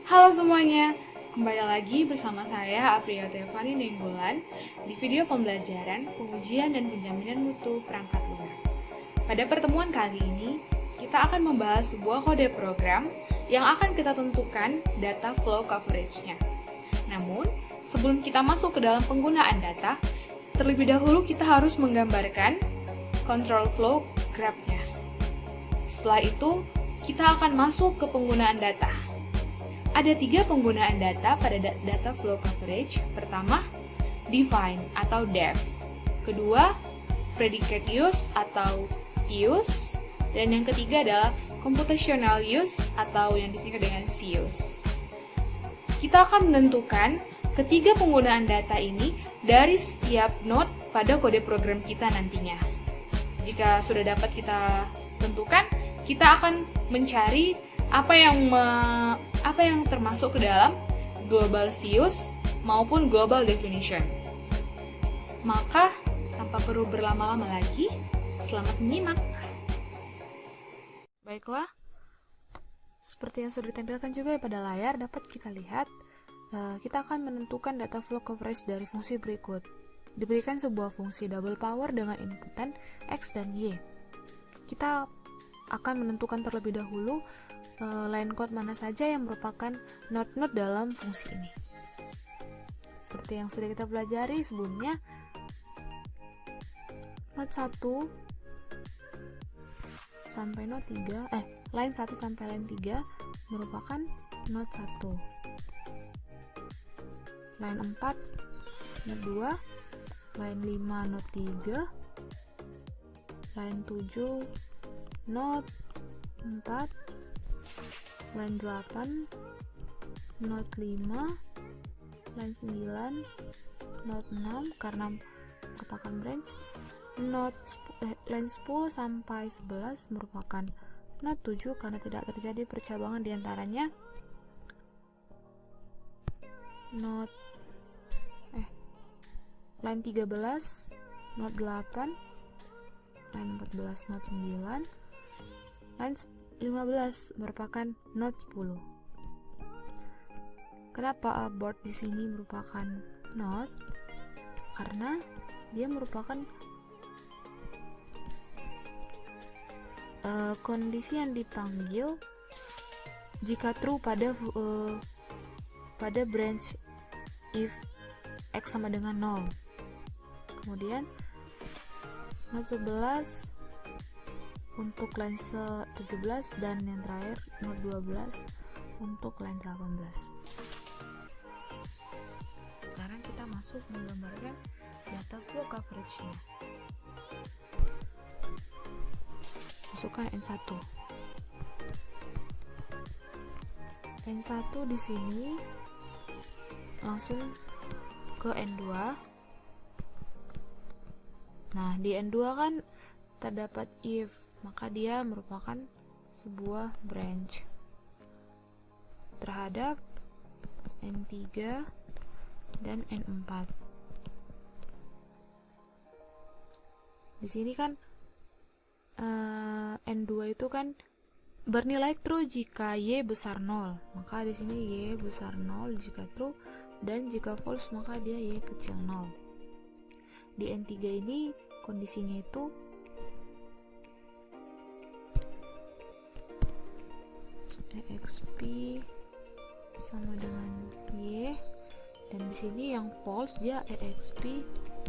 Halo semuanya, kembali lagi bersama saya Apriya Tevani Nenggolan di video pembelajaran pengujian dan penjaminan mutu perangkat lunak. Pada pertemuan kali ini, kita akan membahas sebuah kode program yang akan kita tentukan data flow coverage-nya. Namun, sebelum kita masuk ke dalam penggunaan data, terlebih dahulu kita harus menggambarkan control flow graph-nya. Setelah itu, kita akan masuk ke penggunaan data. Ada 3 penggunaan data pada data flow coverage. Pertama, define atau def. Kedua, predicate use atau use. Dan yang ketiga adalah computational use atau yang disingkat dengan CUse. Kita akan menentukan ketiga penggunaan data ini dari setiap node pada kode program kita nantinya. Jika sudah dapat kita tentukan, kita akan mencari apa yang termasuk ke dalam global CUse maupun global definition. Maka, tanpa perlu berlama-lama lagi, selamat menyimak. Baiklah, seperti yang sudah ditampilkan juga pada layar, dapat kita lihat kita akan menentukan data flow coverage dari fungsi berikut. Diberikan sebuah fungsi double power dengan inputan X dan Y. Kita akan menentukan terlebih dahulu line code mana saja yang merupakan node-node dalam fungsi ini. Seperti yang sudah kita pelajari sebelumnya, node 1 sampai node 3, line 1 sampai line 3 merupakan node 1. Line 4 node 2, line 5 node 3, line 7 node 4, line 8 node 5, line 9 node 6 karena merupakan branch, line 10 sampai 11 merupakan node 7 karena tidak terjadi percabangan di antaranya. Line 13 node 8, line 14 node 9, line 15 merupakan node 10. Kenapa board di sini merupakan node? Karena dia merupakan kondisi yang dipanggil jika true pada branch if X sama dengan 0. Kemudian node 11 untuk line 17 dan yang terakhir node 12 untuk line 18. Sekarang kita masuk menggambarkan data flow coverage-nya. Masukkan N1. N1 di sini langsung ke N2. Nah, di N2 kan terdapat if, maka dia merupakan sebuah branch terhadap N3 dan N4. Di sini kan N2 itu kan bernilai true jika Y besar 0, maka di sini Y besar 0 jika true, dan jika false maka dia Y kecil 0. Di N3 ini kondisinya itu EXP sama dengan Y, dan di sini yang false dia EXP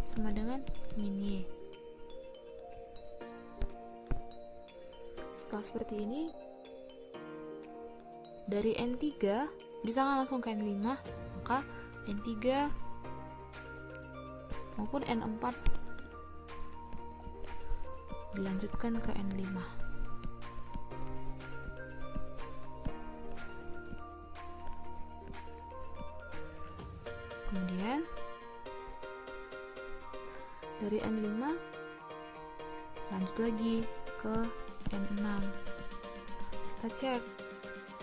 sama dengan min Y. Setelah seperti ini, dari N3 bisa langsung ke N5, maka N3 maupun N4 dilanjutkan ke N5. Kemudian dari N5 lanjut lagi ke N6. Kita cek,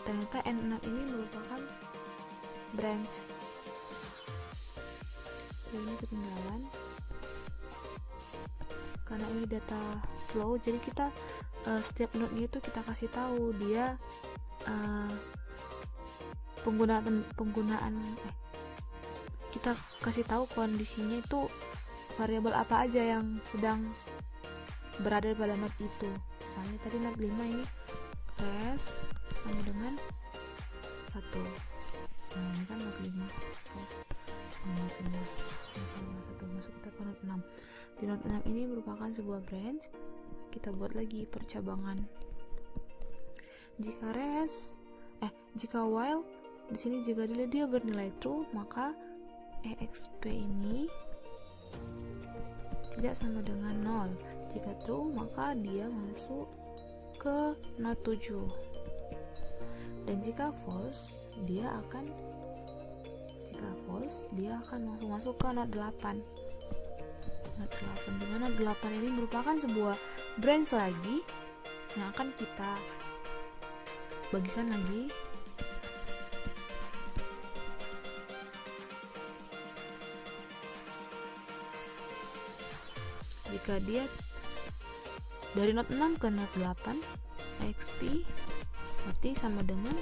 ternyata N6 ini merupakan branch. Ini ketinggalan karena ini data flow, jadi kita setiap node-nya itu kita kasih tahu dia kita kasih tahu kondisinya itu variabel apa aja yang sedang berada pada node itu. Misalnya tadi node 5 ini res sama dengan 1. Nah ini kan node 5 res node 5 sama 1, masuk kita ke node 6. Di node 6 ini merupakan sebuah branch. Kita buat lagi percabangan. Jika while di sini jika dia bernilai true, maka exp ini tidak sama dengan 0. Jika true, maka dia masuk ke node 7. Dan jika false, dia akan langsung masuk ke node 8. Di mana 8 ini merupakan sebuah branch lagi yang akan kita bagikan lagi. Jika dia dari node 6 ke node 8 exp berarti sama dengan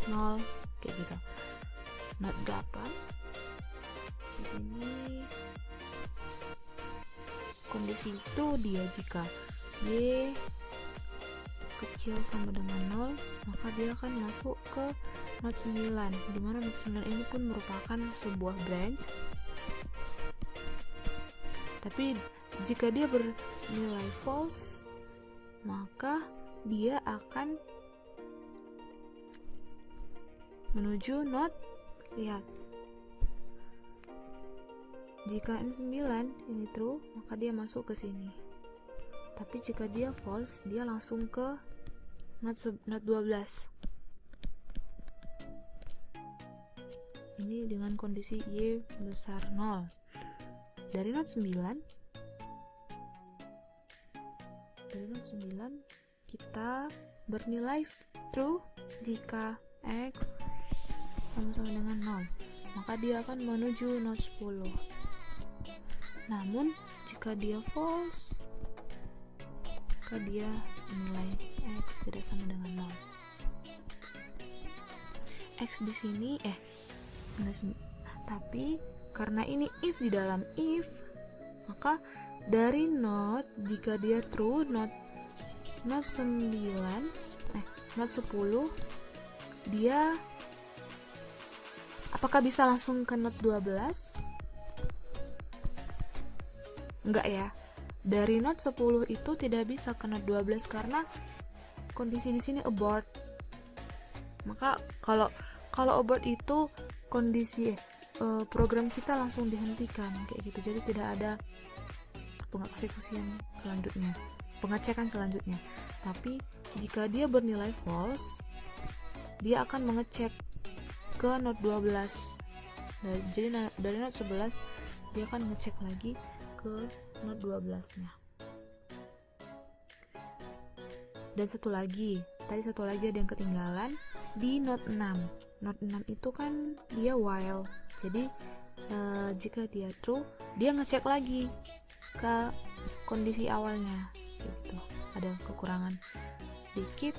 0, kayak gitu. Node 8 di sini kondisi itu dia jika y kecil sama dengan 0, maka dia akan masuk ke node 9, dimana node 9 ini pun merupakan sebuah branch. Tapi jika dia bernilai false, maka dia akan menuju node, lihat, jika N9 ini true, maka dia masuk ke sini. Tapi jika dia false, dia langsung ke node 12. Ini dengan kondisi Y besar 0. Dari node 9 kita bernilai true jika X sama-sama dengan 0, maka dia akan menuju node 10. Namun jika dia false, maka dia nilai X tidak sama dengan 0. X di sini tapi karena ini if di dalam if, maka dari node jika dia true node 10 dia apakah bisa langsung ke node 12? Enggak ya. Dari node 10 itu tidak bisa ke node 12 karena kondisi di sini abort. Maka kalau abort itu kondisi program kita langsung dihentikan kayak gitu. Jadi tidak ada pengecekan selanjutnya. Tapi jika dia bernilai false, dia akan mengecek ke node 12. Jadi dari node 11 dia akan ngecek lagi ke node 12 nya. Dan satu lagi ada yang ketinggalan di node 6. Node 6 itu kan dia while. Jadi jika dia true, dia ngecek lagi ke kondisi awalnya gitu. Ada kekurangan sedikit.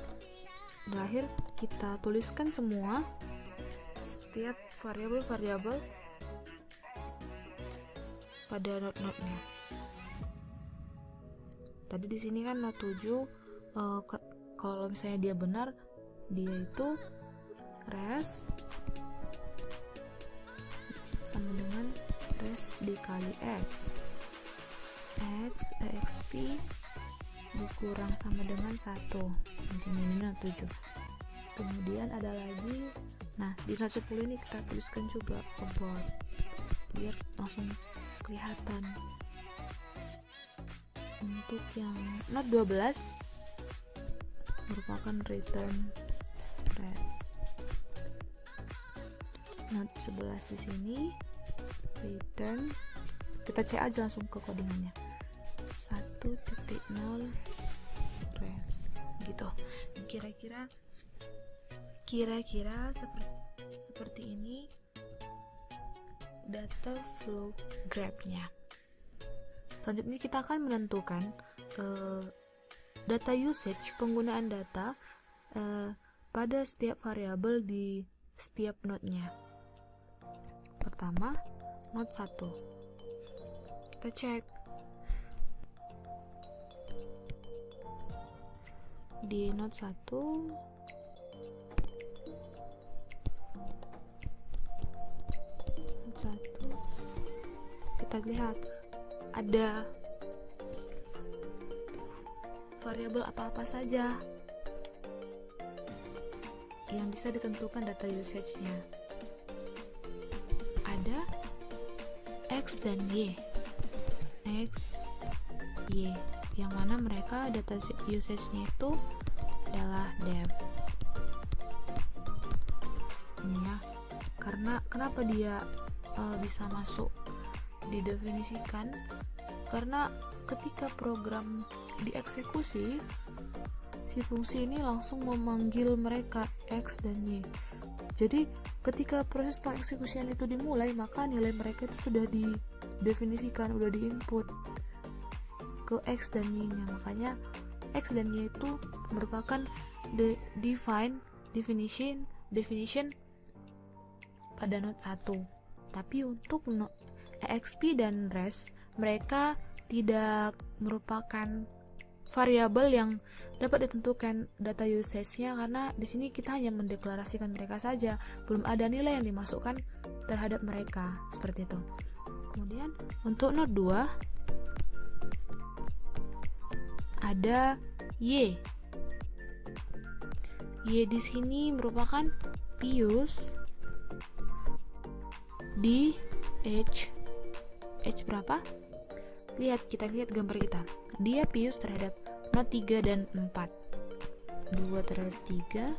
Terakhir kita tuliskan semua setiap variabel pada node-node-nya. Tadi di sini kan node 7 kalau misalnya dia benar, dia itu res sama dengan res dikali x exp dikurang sama dengan 1. Di sini ini node 7. Kemudian ada lagi, nah di node 10 ini kita tuliskan juga abort biar langsung kelihatan. Untuk yang node 12 merupakan return res. Node 11 di sini return, kita cek aja langsung ke codingannya 1.0 res gitu. Kira-kira seperti ini data flow graph-nya. Selanjutnya kita akan menentukan data usage, penggunaan data pada setiap variabel di setiap node-nya. Pertama, node 1. Kita cek. Di node 1 kita lihat ada variabel apa-apa saja yang bisa ditentukan data usage-nya. Ada X dan Y. X, Y, yang mana mereka data usage-nya itu adalah dev. Ini ya, karena kenapa dia bisa masuk didefinisikan, karena ketika program dieksekusi, si fungsi ini langsung memanggil mereka X dan Y. Jadi ketika proses pengeksekusian itu dimulai, maka nilai mereka itu sudah didefinisikan, sudah diinput ke X dan Y-nya. Makanya X dan Y itu merupakan definition pada node 1. Tapi untuk EXP dan REST, mereka tidak merupakan variabel yang dapat ditentukan data usage-nya, karena di sini kita hanya mendeklarasikan mereka saja, belum ada nilai yang dimasukkan terhadap mereka, seperti itu. Kemudian untuk node 2 ada Y. Y di sini merupakan pius di H berapa? Kita lihat gambar kita. Dia pius terhadap node 3 dan 4. 2 terhadap 3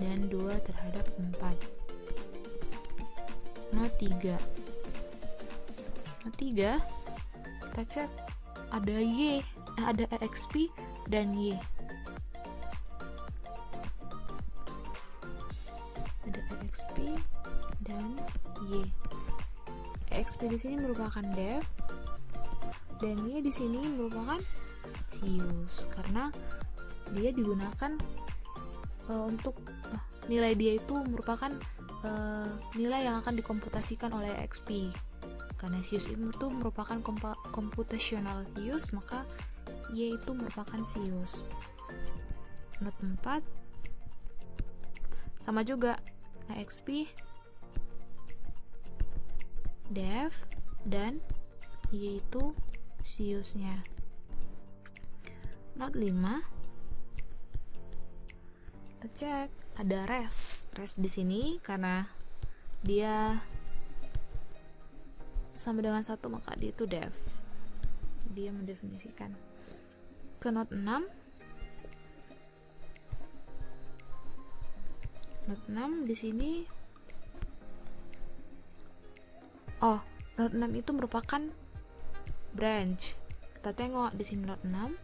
dan 2 terhadap 4. Node 3. Node 3 kita cek ada Y, ada EXP dan Y. Ada EXP dan Y. EXP di sini merupakan dev dan Y di sini merupakan sius, karena dia digunakan untuk nilai dia itu merupakan nilai yang akan dikomputasikan oleh EXP. Karena sius itu merupakan computational use, maka Y itu merupakan sius. Node 4 sama juga, EXP dev dan Y itu siusnya. Node 5 kita cek ada REST di sini, karena dia sama dengan 1 maka dia itu dev. Dia mendefinisikan. Ke node 6. Node 6 di sini node 6 itu merupakan branch. Kita tengok di sini node 6.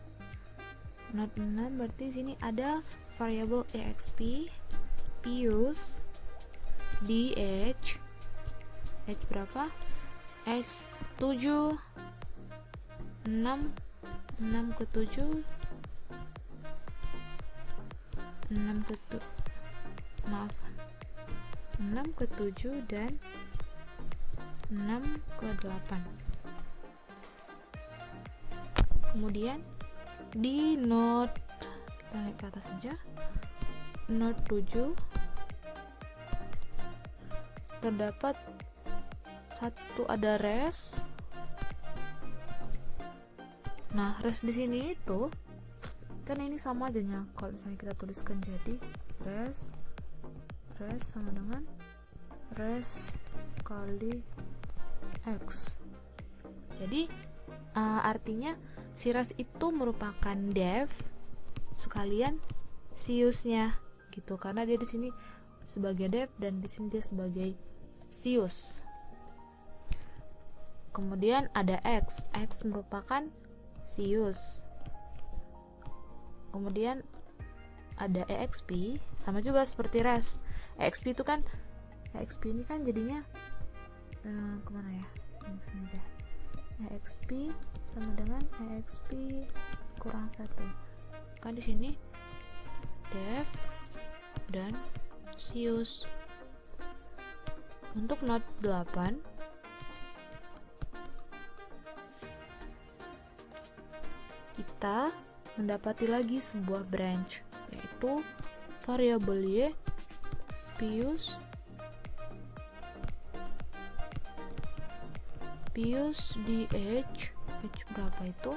Node 6 berarti di sini ada variabel EXP, pius, DH, H berapa? H 7, 6 ke 7, 6 ke 7 dan 6 ke 8. Kemudian di node, kita naik ke atas saja, node 7 terdapat satu, ada REST. Nah, REST di sini itu kan ini sama aja nya, kalau misalnya kita tuliskan jadi REST sama dengan REST kali X. Jadi artinya si REST itu merupakan dev sekalian siusnya gitu, karena dia di sini sebagai dev dan di sini dia sebagai sius. Kemudian ada X merupakan sius. Kemudian ada EXP, sama juga seperti REST. EXP itu kan, EXP ini kan jadinya kemana ya? Ini aja. EXP sama dengan EXP kurang 1. Kan di sini dev dan sius. Untuk note 8 kita mendapati lagi sebuah branch, yaitu variabel y pius di h berapa itu,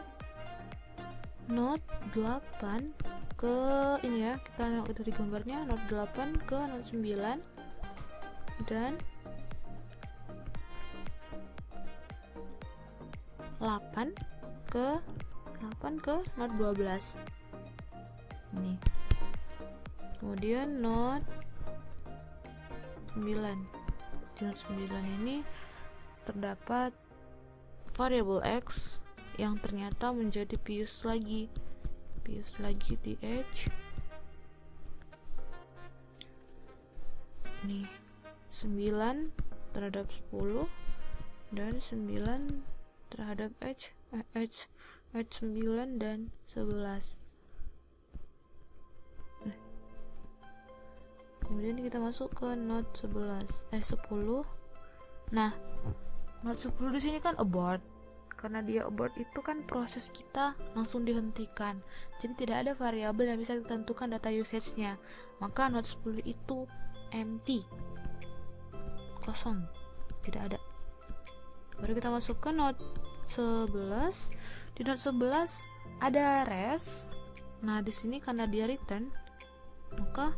note 8 ke ini ya, kita udah di gambarnya, note 8 ke note 9 dan 8 ke note 12 ini. Kemudian note 9, di note 9 ini terdapat variabel x yang ternyata menjadi pius lagi di h nih, 9 terhadap 10 dan 9 terhadap h 9 dan 11. Kemudian kita masuk ke note 10. Nah, note 10 di sini kan abort. Karena dia abort itu kan proses kita langsung dihentikan. Jadi tidak ada variabel yang bisa ditentukan data usage-nya. Maka note 10 itu empty. Kosong. Tidak ada. Baru kita masuk ke note 11. Di note 11 ada res. Nah, di sini karena dia return, maka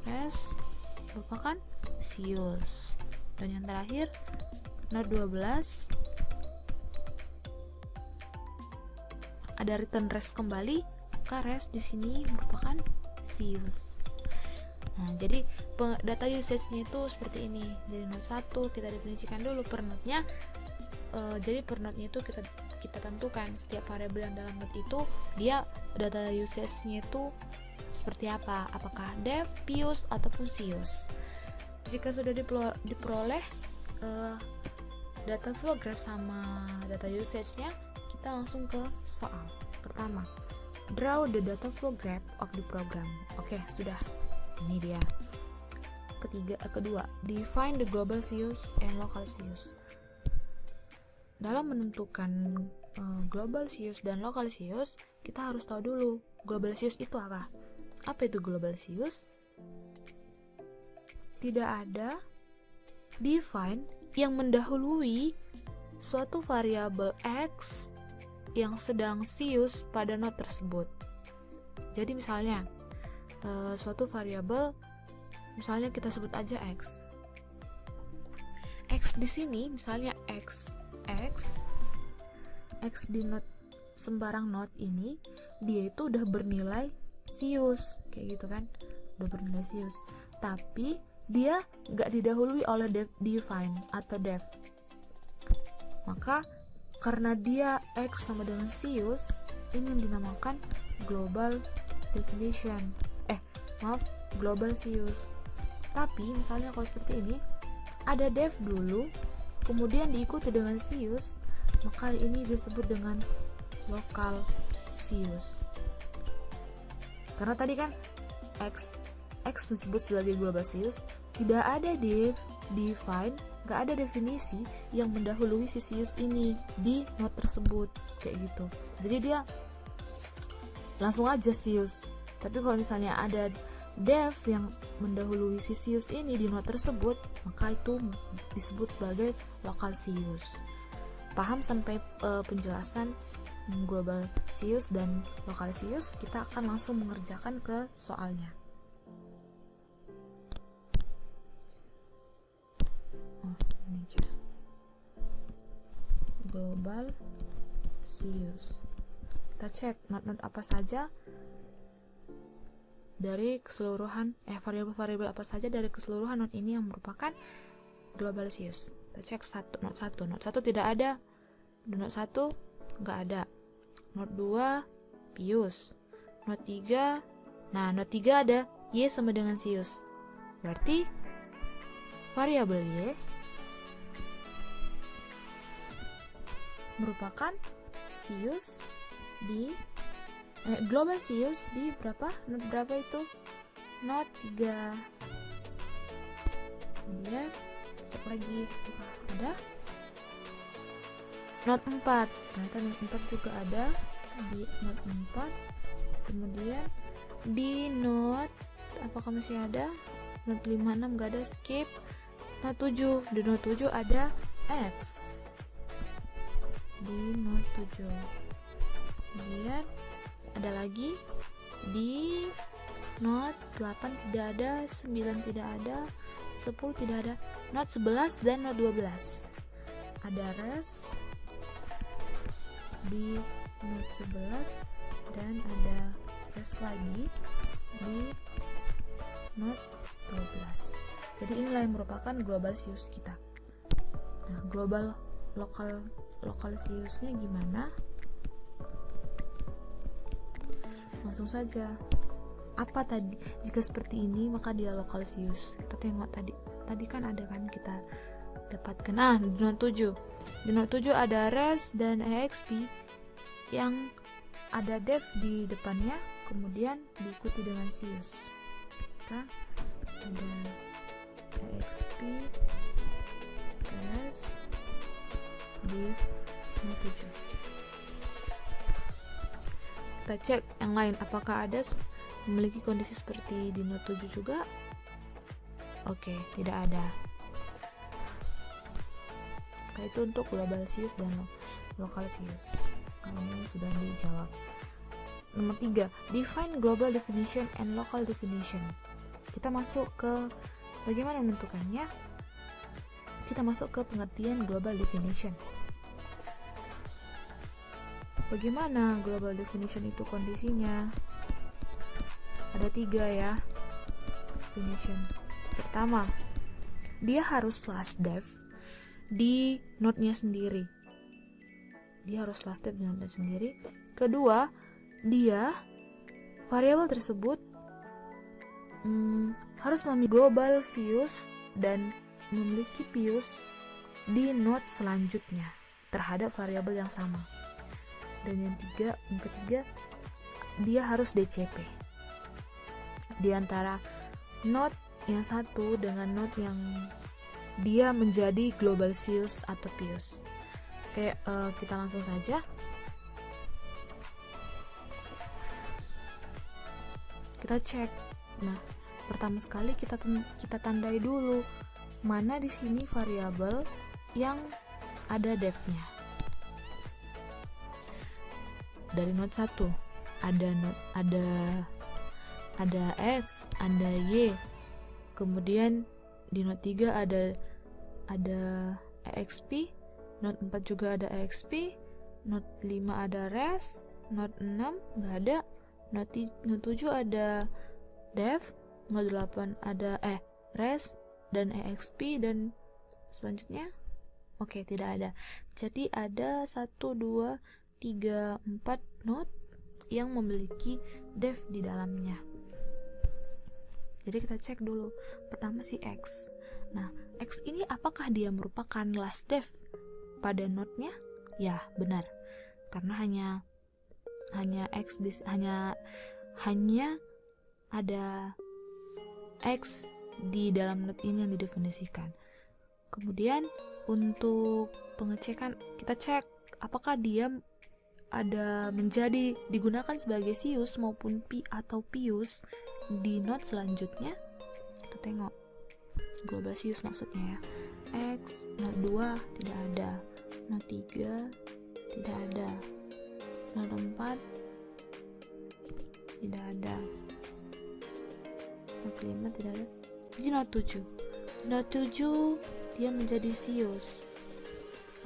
res merupakan sius. Dan yang terakhir note 12 ada return res kembali, maka res di sini merupakan sius. Nah, jadi data usage-nya itu seperti ini. Dari note 1 kita definisikan dulu per node-nya. Jadi per node-nya itu kita tentukan setiap variabel yang dalam node itu dia data usage-nya itu seperti apa, apakah def, pius ataupun sius. Jika sudah diperoleh data flow graph sama data usage-nya, kita langsung ke soal pertama. Draw the data flow graph of the program. Oke, sudah. Ini dia. Kedua, define the global sius and local sius. Dalam menentukan global sius dan local sius, kita harus tahu dulu global sius itu apa. Apa itu global sius? Tidak ada define yang mendahului suatu variabel x yang sedang sius pada node tersebut. Jadi misalnya suatu variabel, misalnya kita sebut aja x. X di sini misalnya x di node sembarang node ini dia itu udah bernilai sius kayak gitu kan, udah bernilai sius. Tapi dia nggak didahului oleh define atau def. Maka karena dia x sama dengan sius, ini yang dinamakan global definition. Global sius. Tapi misalnya kalau seperti ini, ada def dulu, kemudian diikuti dengan sius, maka ini disebut dengan local sius. Karena tadi kan x disebut sebagai global sius, tidak ada define, nggak ada definisi yang mendahului si sius ini di node tersebut kayak gitu. Jadi dia langsung aja sius. Tapi kalau misalnya ada def yang mendahului si sius ini di node tersebut, maka itu disebut sebagai local sius. Paham sampai penjelasan global sius dan local sius? Kita akan langsung mengerjakan ke soalnya. Ini aja. Global sius. Kita cek node-node apa saja dari keseluruhan variabel-variabel apa saja dari keseluruhan node ini yang merupakan global sius. Kita cek node 1 tidak ada, node 1 nggak ada, node 2 pius, node 3 node 3 ada y sama dengan sius, berarti variabel y merupakan sius di global sius di berapa? Node berapa itu? Node 3. Kemudian lagi, ada Note 4. Ternyata Note 4 juga ada di Note 4. Kemudian di Note, apakah masih ada? Note 5, 6 gak ada, skip. Note 7, di Note 7 ada X di Note 7. Kemudian ada lagi di Note 8 tidak ada, 9 tidak ada, 10 tidak ada, Note 11 dan Note 12 ada res di Note 11 dan ada res lagi di Note 12. Jadi inilah yang merupakan global SIUS kita. Nah, global lokal SIUS-nya gimana? Langsung saja. Apa tadi? Jika seperti ini, maka dia lokal SIUS. Kita tengok tadi kan ada kan kita dapatkan. Nah, di Note 7. Di Note 7 ada res dan exp yang ada dev di depannya, kemudian diikuti dengan SIUS. Kita ada exp res di Note 7. Kita cek yang lain, apakah ada memiliki kondisi seperti di Note 7 juga? Oke, tidak ada. Maka itu untuk global SIUS dan lokal SIUS. Kalau ini sudah dijawab. Nomor 3, define global definition and local definition. Kita masuk ke bagaimana menentukannya. Kita masuk ke pengertian global definition. Bagaimana global definition itu kondisinya? Ada 3 ya definition. Pertama, dia harus last dev di node-nya sendiri. Dia harus last dev di node-nya sendiri. Kedua, dia variabel tersebut harus memiliki global SIUS dan memiliki pius di node selanjutnya terhadap variabel yang sama. Dan yang ketiga, dia harus DCP di antara node yang satu dengan node yang dia menjadi global SIUS atau pius. Oke, kita langsung saja. Kita cek. Nah, pertama sekali kita tandai dulu mana di sini variabel yang ada devnya. Dari node 1 ada X, ada Y. Kemudian di node 3 ada EXP, node 4 juga ada EXP, node 5 ada res, node 6 enggak ada, node 7 ada dev, node 8 ada res dan EXP, dan selanjutnya tidak ada. Jadi ada 1, 2, 3, 4 node yang memiliki dev di dalamnya. Jadi kita cek dulu. Pertama si X. Nah, X ini apakah dia merupakan last dev pada node-nya? Ya, benar. Karena hanya X hanya ada X di dalam node ini yang didefinisikan. Kemudian untuk pengecekan kita cek apakah dia ada menjadi digunakan sebagai SIUS maupun atau pius di node selanjutnya. Kita tengok global SIUS maksudnya ya. X, node 2 tidak ada, node 3 tidak ada, node 4 tidak ada, node 5 tidak ada. Jadi node 7 dia menjadi SIUS,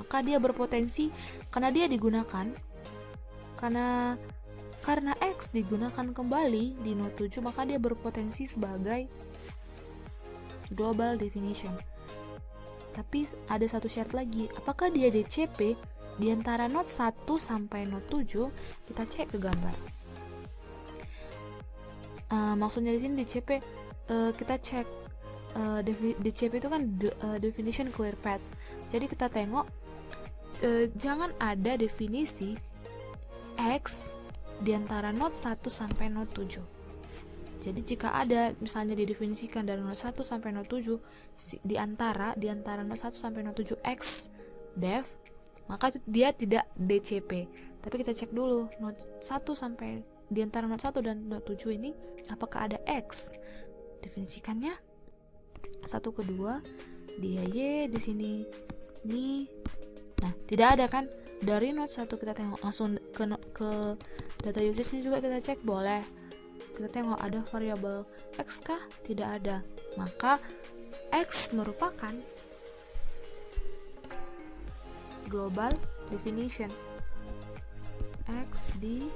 maka dia berpotensi karena dia digunakan karena X digunakan kembali di node 7, maka dia berpotensi sebagai global definition. Tapi ada satu syarat lagi, apakah dia DCP di antara node 1 sampai node 7? Kita cek ke gambar. Maksudnya di sini DCP, kita cek DCP itu kan definition clear path. Jadi kita tengok jangan ada definisi X di antara node 1 sampai node 7. Jadi jika ada misalnya didefinisikan dari node 1 sampai node 7 di antara node 1 sampai node 7 X def, maka dia tidak DCP. Tapi kita cek dulu node 1 sampai di antara node 1 dan node 7 ini apakah ada X. Definisikannya 1 ke 2, dia Y di sini. Nih. Nah, tidak ada kan? Dari node 1 kita tengok langsung ke data usage-nya juga kita cek, boleh. Kita tengok ada variabel X kah? Tidak ada. Maka X merupakan global definition X di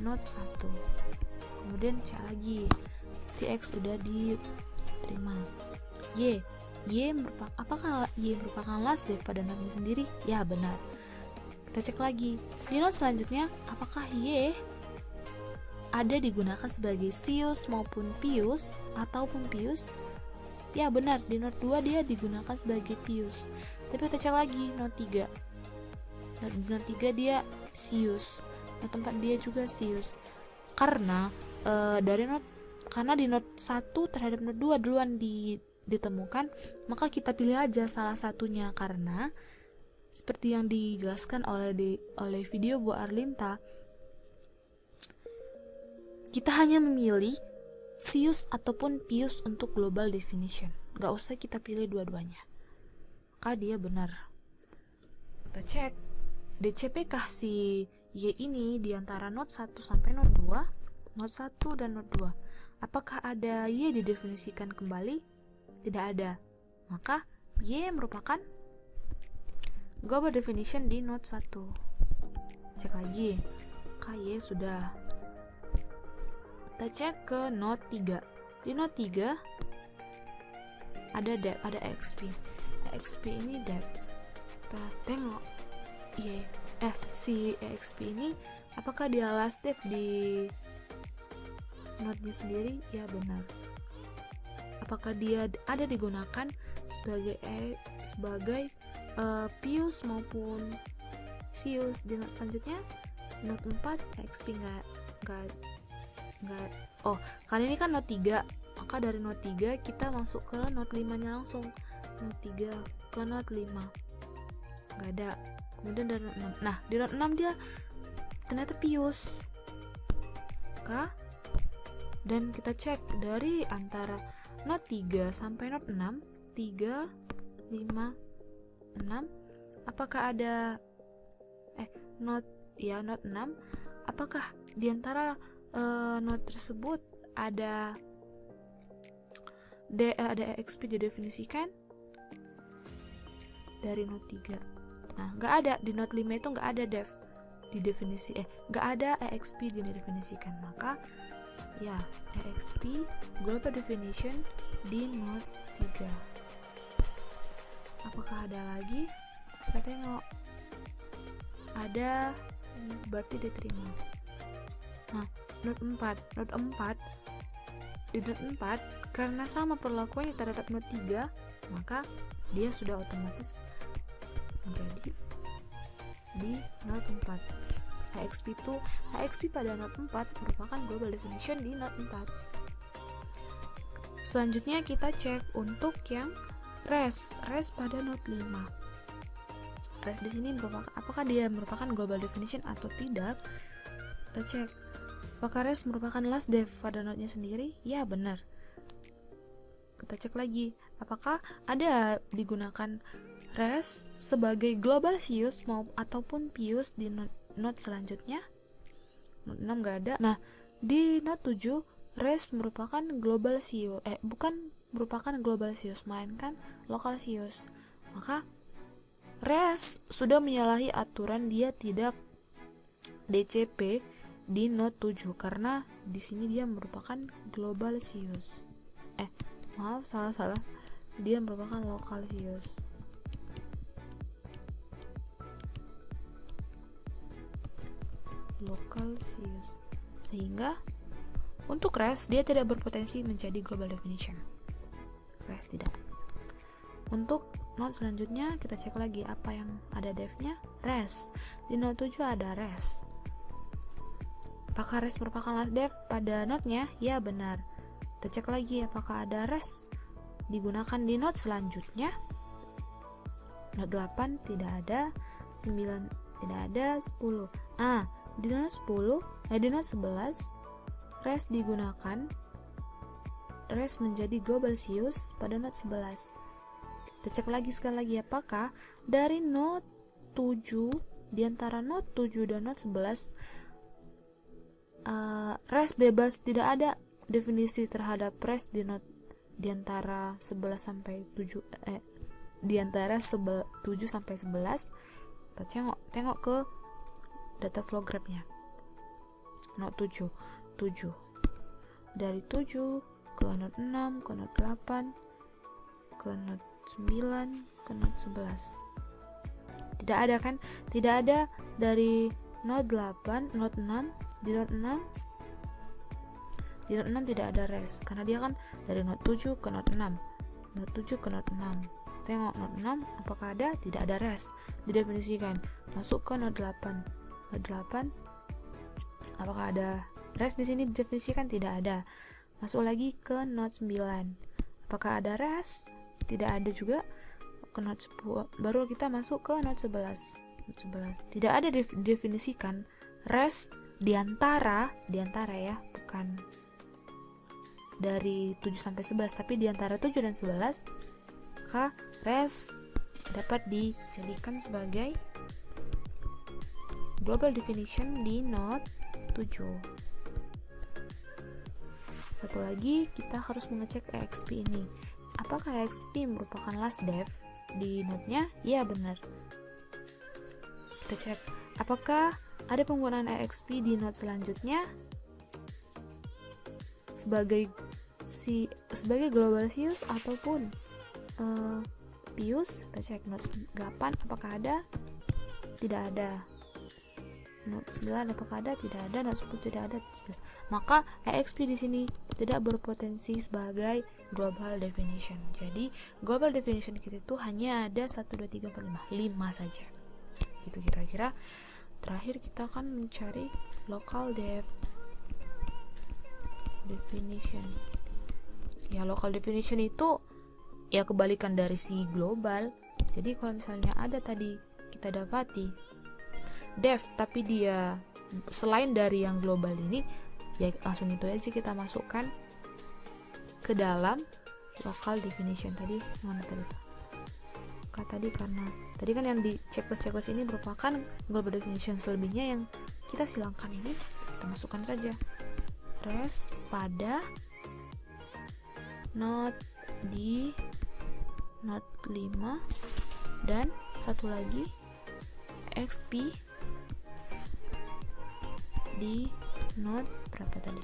node 1. Kemudian cek lagi, X udah diterima. Apakah Y merupakan last def pada node-nya sendiri? Ya, benar. Kita cek lagi di node selanjutnya, apakah Y ada digunakan sebagai Sius maupun Pius ataupun Pius? Ya, benar, di node 2 dia digunakan sebagai Pius. Tapi kita cek lagi node 3. Node 3 dia Sius. Node 4 dia juga Sius. Karena di node 1 terhadap node 2 duluan ditemukan, maka kita pilih aja salah satunya, karena seperti yang dijelaskan oleh video Bu Arlinta, kita hanya memilih Sius ataupun Pius untuk global definition. Gak usah kita pilih dua-duanya. Maka dia benar. Kita cek DCP kah si Y ini di antara node 1 sampai node 2, node 1 dan node 2. Apakah ada Y didefinisikan kembali? Tidak ada. Maka Y merupakan global definition di node 1. Cek lagi. Y sudah. Kita cek ke node 3. Di node 3 ada def, ada EXP. EXP ini def. Kita tengok si EXP ini apakah dia last def di node-nya sendiri? Ya, benar. Apakah dia ada digunakan sebagai Pius maupun Sius di node selanjutnya? Node 4 EXP enggak. Karena ini kan node 3, maka dari node 3 kita masuk ke node 5 nya langsung. Node 3 ke node 5 nggak ada. Kemudian dari node 6, nah di node 6 dia ternyata Pius kah? Dan kita cek dari antara node 3 sampai node 6, 3, 5, 6, apakah ada node 6, apakah di antara node tersebut ada EXP didefinisikan dari node 3. Nah, nggak ada. Di node 5 itu nggak ada def didefinisi, nggak ada EXP didefinisikan. Maka ya, EXP global definition di node 3. Apakah ada lagi? Kita tengok. Ada, berarti diterima. Nah, node 4 di node 4 karena sama perlakuannya terhadap node 3, maka dia sudah otomatis menjadi di node 4. EXP pada node 4 merupakan global definition di node 4. Selanjutnya kita cek untuk yang res pada node 5. Res di sini apakah dia merupakan global definition atau tidak? Kita cek. Apakah res merupakan last def pada node-nya sendiri? Ya, benar. Kita cek lagi. Apakah ada digunakan res sebagai global Sius ataupun Pius di node selanjutnya? Node 6 nggak ada. Nah, di node 7 res merupakan global Sius. Bukan merupakan global Sius, melainkan lokal Sius. Maka res sudah menyalahi aturan, dia tidak DCP di node 7 karena di sini dia merupakan global Sius. Salah. Dia merupakan lokal Sius. Sehingga untuk res dia tidak berpotensi menjadi global definition. Res tidak. Untuk node selanjutnya kita cek lagi apa yang ada defnya. Res. Di node 7 ada res. Apakah res merupakan last def pada note-nya? Ya, benar. Kita cek lagi apakah ada res digunakan di note selanjutnya. Note 8 tidak ada, 9 tidak ada, 10. Di note 10, di note 11 res digunakan, res menjadi globalsius pada note 11. Kita cek lagi sekali lagi apakah dari note 7, di antara note 7 dan note 11 res bebas, tidak ada definisi terhadap res di note di antara 11 sampai 7 di antara 7 sampai 11. Kita tengok ke data flow graph-nya. Note 7 dari 7 ke note 6 ke note 8 ke note 9 ke note 11. Tidak ada kan? Tidak ada dari note 8, note 6. Di note 6 tidak ada res karena dia kan dari note 7 ke note 6. Note 7 ke note 6. Tengok note 6 apakah ada? Tidak ada res. Didefinisikan. Masuk ke note 8. Note 8 apakah ada res di sini? Didefinisikan tidak ada. Masuk lagi ke note 9. Apakah ada res? Tidak ada juga. Ke note 10. Baru kita masuk ke note 11. Note 11. Tidak ada didefinisikan res diantara ya, bukan dari 7 sampai 11, tapi diantara 7 dan 11, maka res dapat dijadikan sebagai global definition di note 7. Satu lagi, kita harus mengecek EXP ini. Apakah EXP merupakan last def di note-nya? Ya, benar. Kita cek apakah ada penggunaan EXP di note selanjutnya sebagai globalsius ataupun pius. Kita cek note 8 apakah ada? Tidak ada. Note 9 apakah ada? Tidak ada. Note 10 tidak ada. 11. Maka EXP di sini tidak berpotensi sebagai global definition. Jadi global definition kita itu hanya ada 1 2 3 4 5 saja. Gitu kira-kira. Terakhir kita akan mencari local definition. Ya, local definition itu ya kebalikan dari si global. Jadi kalau misalnya ada tadi kita dapati def tapi dia selain dari yang global ini, ya langsung itu aja kita masukkan ke dalam local definition. Tadi mana tadi? Karena tadi kan yang di checklist ini merupakan global definition, selebihnya yang kita silangkan ini kita masukkan saja res pada note di note 5 dan satu lagi XP di note berapa tadi?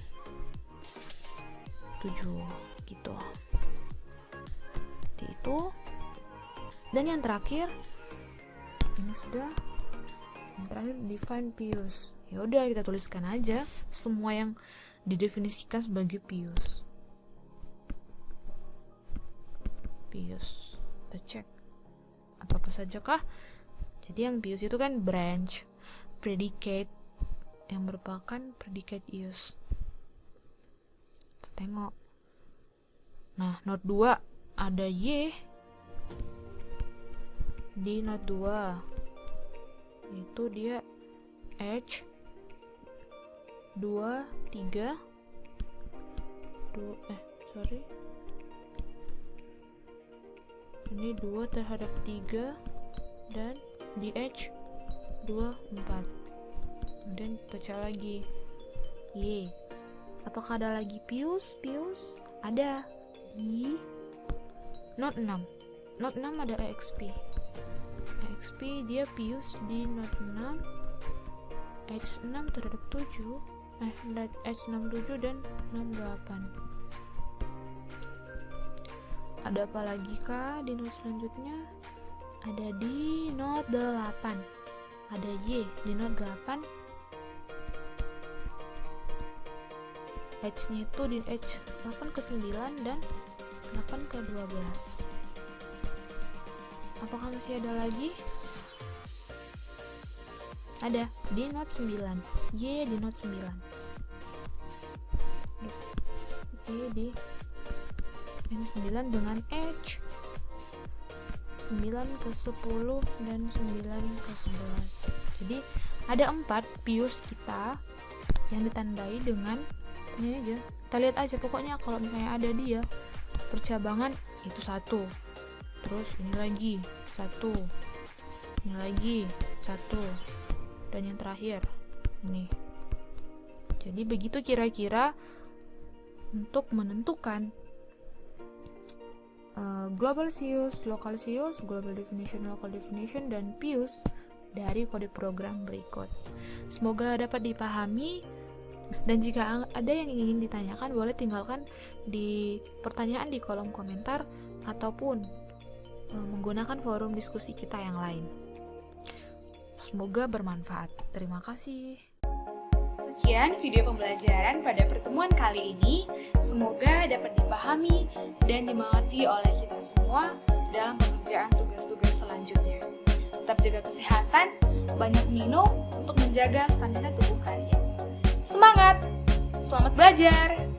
7 gitu. Itu. Dan yang terakhir ini sudah, yang terakhir define pius. Ya udah kita tuliskan aja semua yang didefinisikan sebagai pius. Kita cek apa saja kah. Jadi yang pius itu kan branch, predicate yang merupakan predicate use. Kita tengok. Nah, note 2 ada y di note 2, itu dia h 2 3 ini 2 terhadap 3 dan di h 2 4. Kemudian kita cek lagi y. Apakah ada lagi pius? Ada di note 6. Note 6 ada exp dia pius di note 6 h6 terhadap 7 h6 7 dan 6 8. Ada apa lagi kah di note selanjutnya? Ada di note 8, ada y di note 8, h nya itu di h 8 ke 9 dan 8 ke 12. Apakah masih ada lagi? Ada di note 9, y di note 9. di N9 dengan H 9 ke 10 dan 9 ke 11. Jadi ada 4 pius kita yang ditandai dengan ini aja. Kita lihat aja pokoknya kalau misalnya ada dia percabangan itu 1. Terus ini lagi 1. Ini lagi 1. Dan yang terakhir ini. Jadi begitu kira-kira untuk menentukan global CIUS, local CIUS, global definition, local definition, dan pius dari kode program berikut. Semoga dapat dipahami, dan jika ada yang ingin ditanyakan boleh tinggalkan di pertanyaan di kolom komentar ataupun menggunakan forum diskusi kita yang lain. Semoga bermanfaat. Terima kasih. Sekian video pembelajaran pada pertemuan kali ini. Semoga dapat dipahami dan dimengerti oleh kita semua dalam pengerjaan tugas-tugas selanjutnya. Tetap jaga kesehatan, banyak minum untuk menjaga stamina tubuh kalian. Semangat! Selamat belajar!